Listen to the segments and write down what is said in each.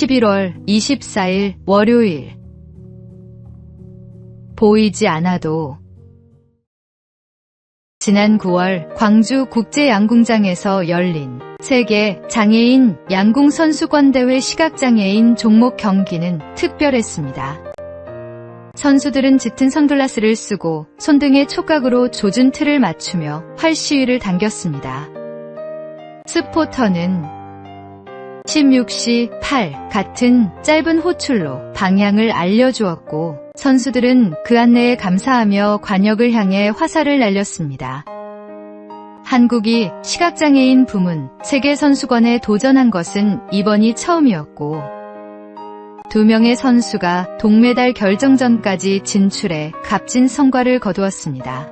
11월 24일 월요일. 보이지 않아도. 지난 9월 광주 국제양궁장에서 열린 세계 장애인 양궁 선수권대회 시각장애인 종목 경기는 특별했습니다. 선수들은 짙은 선글라스를 쓰고 손등에 촉각으로 조준 틀을 맞추며 활시위를 당겼습니다. 스포터는 16시 8 같은 짧은 호출로 방향을 알려주었고, 선수들은 그 안내에 감사하며 관역을 향해 화살을 날렸습니다. 한국이 시각장애인 부문 세계선수권에 도전한 것은 이번이 처음이었고, 2명의 선수가 동메달 결정전까지 진출해 값진 성과를 거두었습니다.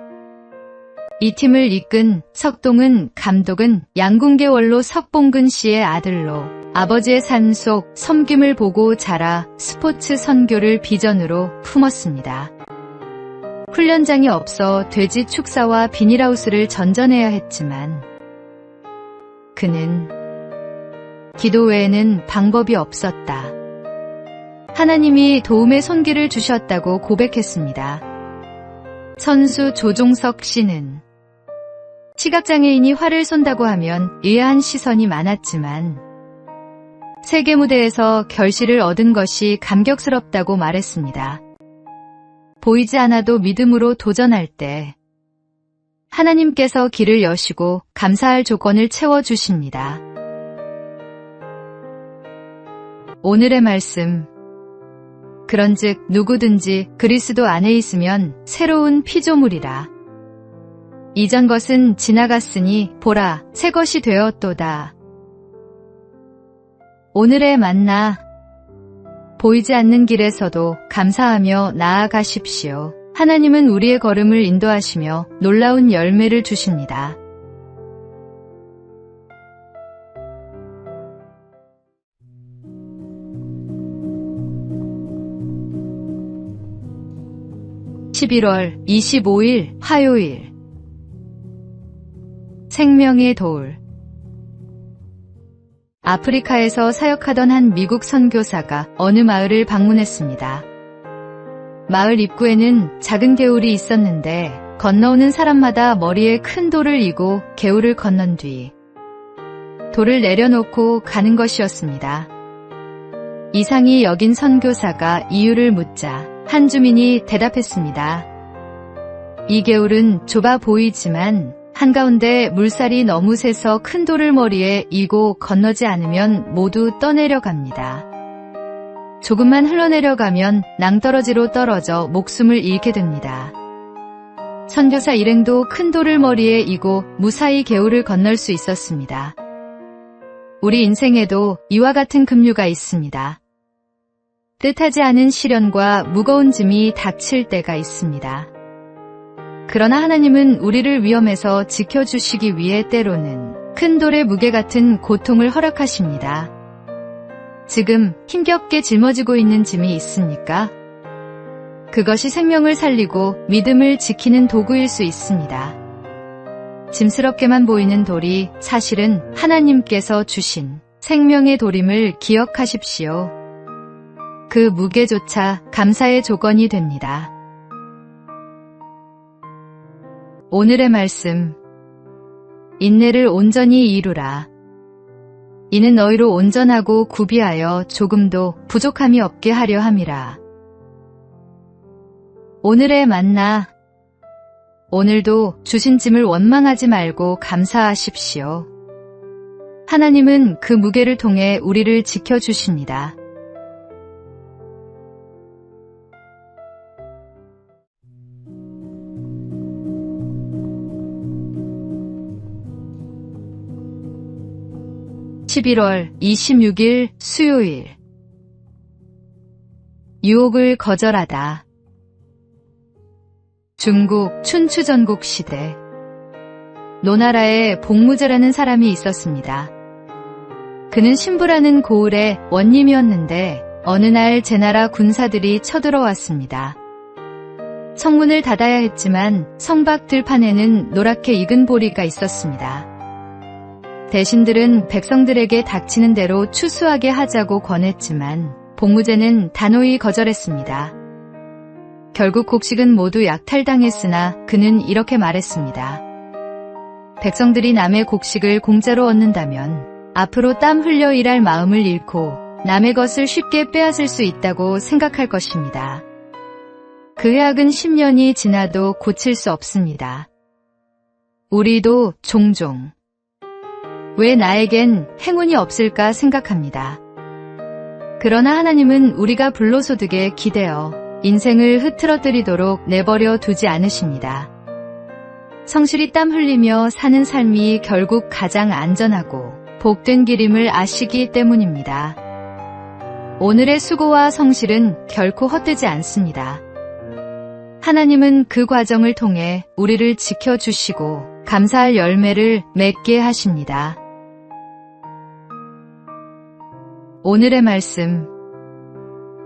이 팀을 이끈 석동은 감독은 양궁계 원로 석봉근 씨의 아들로 아버지의 삶 속 섬김을 보고 자라 스포츠 선교를 비전으로 품었습니다. 훈련장이 없어 돼지 축사와 비닐하우스를 전전해야 했지만 그는 기도 외에는 방법이 없었다. 하나님이 도움의 손길을 주셨다고 고백했습니다. 선수 조종석 씨는 시각장애인이 활을 쏜다고 하면 의아한 시선이 많았지만 세계 무대에서 결실을 얻은 것이 감격스럽다고 말했습니다. 보이지 않아도 믿음으로 도전할 때 하나님께서 길을 여시고 감사할 조건을 채워주십니다. 오늘의 말씀. 그런즉 누구든지 그리스도 안에 있으면 새로운 피조물이라. 이전 것은 지나갔으니 보라, 새 것이 되었도다. 오늘의 만나. 보이지 않는 길에서도 감사하며 나아가십시오. 하나님은 우리의 걸음을 인도하시며 놀라운 열매를 주십니다. (11월 25일) 화요일. 생명의 돌. 아프리카에서 사역하던 한 미국 선교사가 어느 마을을 방문했습니다. 마을 입구에는 작은 개울이 있었는데 건너오는 사람마다 머리에 큰 돌을 이고 개울을 건넌 뒤 돌을 내려놓고 가는 것이었습니다. 이상히 여긴 선교사가 이유를 묻자 한 주민이 대답했습니다. 이 개울은 좁아 보이지만 한가운데 물살이 너무 세서 큰 돌을 머리에 이고 건너지 않으면 모두 떠내려갑니다. 조금만 흘러내려가면 낭떠러지로 떨어져 목숨을 잃게 됩니다. 선교사 일행도 큰 돌을 머리에 이고 무사히 개울을 건널 수 있었습니다. 우리 인생에도 이와 같은 급류가 있습니다. 뜻하지 않은 시련과 무거운 짐이 닥칠 때가 있습니다. 그러나 하나님은 우리를 위험에서 지켜주시기 위해 때로는 큰 돌의 무게 같은 고통을 허락하십니다. 지금 힘겹게 짊어지고 있는 짐이 있습니까? 그것이 생명을 살리고 믿음을 지키는 도구일 수 있습니다. 짐스럽게만 보이는 돌이 사실은 하나님께서 주신 생명의 돌임을 기억하십시오. 그 무게조차 감사의 조건이 됩니다. 오늘의 말씀. 인내를 온전히 이루라. 이는 너희로 온전하고 구비하여 조금도 부족함이 없게 하려 함이라. 오늘의 만나. 오늘도 주신 짐을 원망하지 말고 감사하십시오. 하나님은 그 무게를 통해 우리를 지켜주십니다. (11월 26일) 수요일. 유혹을 거절하다. 중국 춘추전국 시대, 노나라에 복무제라는 사람이 있었습니다. 그는 신부라는 고을의 원님이었는데 어느 날 제나라 군사들이 쳐들어왔습니다. 성문을 닫아야 했지만 성밖 들판에는 노랗게 익은 보리가 있었습니다. 대신들은 백성들에게 닥치는 대로 추수하게 하자고 권했지만 복무제는 단호히 거절했습니다. 결국 곡식은 모두 약탈당했으나 그는 이렇게 말했습니다. 백성들이 남의 곡식을 공짜로 얻는다면 앞으로 땀 흘려 일할 마음을 잃고 남의 것을 쉽게 빼앗을 수 있다고 생각할 것입니다. 그 해악은 10년이 지나도 고칠 수 없습니다. 우리도 종종 왜 나에겐 행운이 없을까 생각합니다. 그러나 하나님은 우리가 불로소득에 기대어 인생을 흐트러뜨리도록 내버려 두지 않으십니다. 성실히 땀 흘리며 사는 삶이 결국 가장 안전하고 복된 길임을 아시기 때문입니다. 오늘의 수고와 성실은 결코 헛되지 않습니다. 하나님은 그 과정을 통해 우리를 지켜주시고 감사할 열매를 맺게 하십니다. 오늘의 말씀.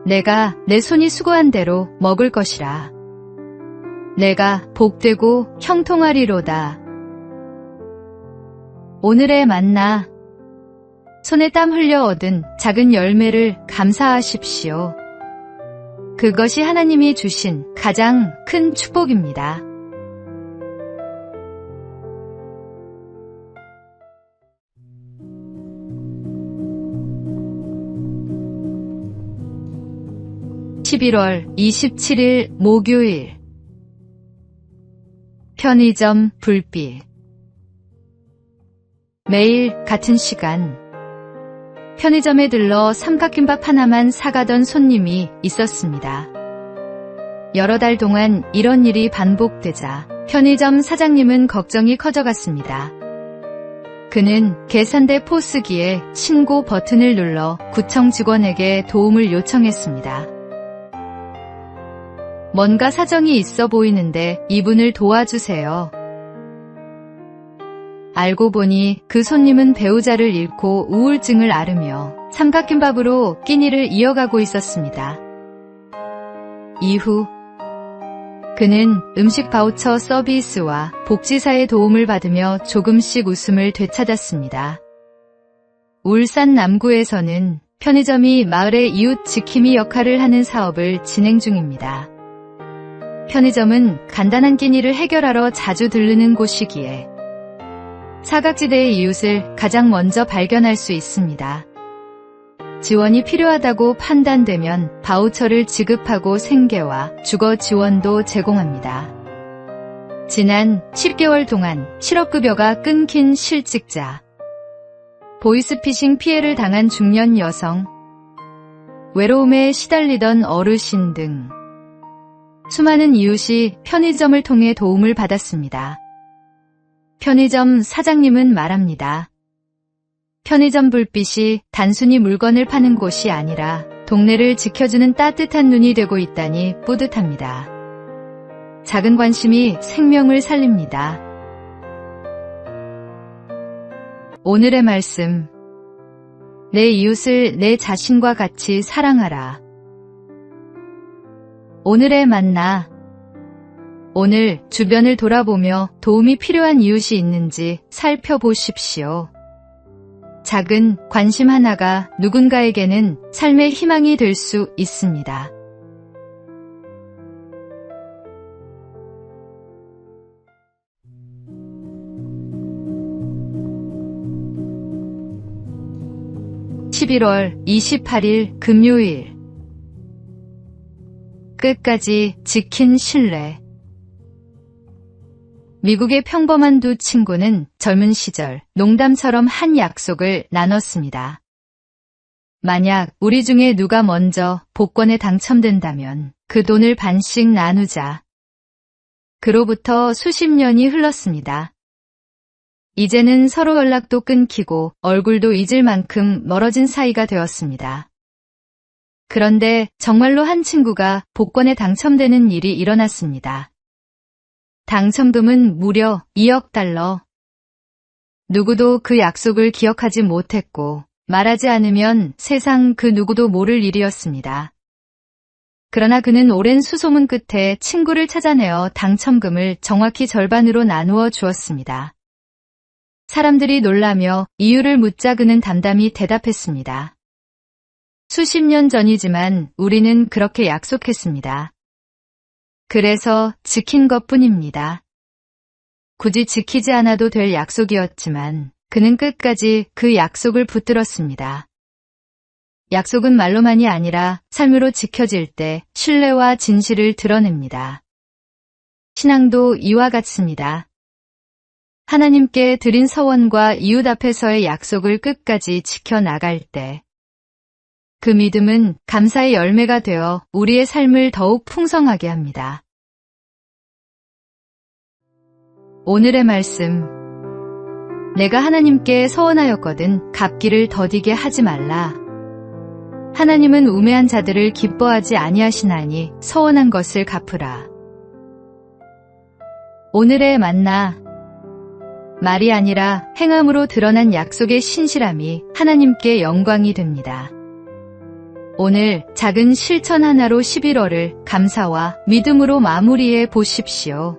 내가 내 손이 수고한 대로 먹을 것이라. 내가 복되고 형통하리로다. 오늘의 만나. 손에 땀 흘려 얻은 작은 열매를 감사하십시오. 그것이 하나님이 주신 가장 큰 축복입니다. (11월 27일) 목요일. 편의점 불빛. 매일 같은 시간 편의점에 들러 삼각김밥 하나만 사가던 손님이 있었습니다. 여러 달 동안 이런 일이 반복되자 편의점 사장님은 걱정이 커져갔습니다. 그는 계산대 포스기에 신고 버튼을 눌러 구청 직원에게 도움을 요청했습니다. 뭔가 사정이 있어 보이는데 이분을 도와주세요. 알고 보니 그 손님은 배우자를 잃고 우울증을 앓으며 삼각김밥으로 끼니를 이어가고 있었습니다. 이후 그는 음식 바우처 서비스와 복지사의 도움을 받으며 조금씩 웃음을 되찾았습니다. 울산 남구에서는 편의점이 마을의 이웃 지킴이 역할을 하는 사업을 진행 중입니다. 편의점은 간단한 끼니를 해결하러 자주 들르는 곳이기에 사각지대의 이웃을 가장 먼저 발견할 수 있습니다. 지원이 필요하다고 판단되면 바우처를 지급하고 생계와 주거 지원도 제공합니다. 지난 10개월 동안 실업급여가 끊긴 실직자, 보이스피싱 피해를 당한 중년 여성, 외로움에 시달리던 어르신 등 수많은 이웃이 편의점을 통해 도움을 받았습니다. 편의점 사장님은 말합니다. 편의점 불빛이 단순히 물건을 파는 곳이 아니라 동네를 지켜주는 따뜻한 눈이 되고 있다니 뿌듯합니다. 작은 관심이 생명을 살립니다. 오늘의 말씀. 내 이웃을 내 자신과 같이 사랑하라. 오늘의 만나. 오늘 주변을 돌아보며 도움이 필요한 이웃이 있는지 살펴보십시오. 작은 관심 하나가 누군가에게는 삶의 희망이 될 수 있습니다. (11월 28일) 금요일. 끝까지 지킨 신뢰. 미국의 평범한 두 친구는 젊은 시절 농담처럼 한 약속을 나눴습니다. 만약 우리 중에 누가 먼저 복권에 당첨된다면 그 돈을 반씩 나누자. 그로부터 수십 년이 흘렀습니다. 이제는 서로 연락도 끊기고 얼굴도 잊을 만큼 멀어진 사이가 되었습니다. 그런데 정말로 한 친구가 복권에 당첨되는 일이 일어났습니다. 당첨금은 무려 2억 달러. 누구도 그 약속을 기억하지 못했고 말하지 않으면 세상 그 누구도 모를 일이었습니다. 그러나 그는 오랜 수소문 끝에 친구를 찾아내어 당첨금을 정확히 절반으로 나누어 주었습니다. 사람들이 놀라며 이유를 묻자 그는 담담히 대답했습니다. 수십 년 전이지만 우리는 그렇게 약속했습니다. 그래서 지킨 것뿐입니다. 굳이 지키지 않아도 될 약속이었지만 그는 끝까지 그 약속을 붙들었습니다. 약속은 말로만이 아니라 삶으로 지켜질 때 신뢰와 진실을 드러냅니다. 신앙도 이와 같습니다. 하나님께 드린 서원과 이웃 앞에서의 약속을 끝까지 지켜나갈 때 그 믿음은 감사의 열매가 되어 우리의 삶을 더욱 풍성하게 합니다. 오늘의 말씀. 내가 하나님께 서원하였거든 갚기를 더디게 하지 말라. 하나님은 우매한 자들을 기뻐하지 아니하시나니 서원한 것을 갚으라. 오늘의 만나. 말이 아니라 행함으로 드러난 약속의 신실함이 하나님께 영광이 됩니다. 오늘 작은 실천 하나로 11월을 감사와 믿음으로 마무리해 보십시오.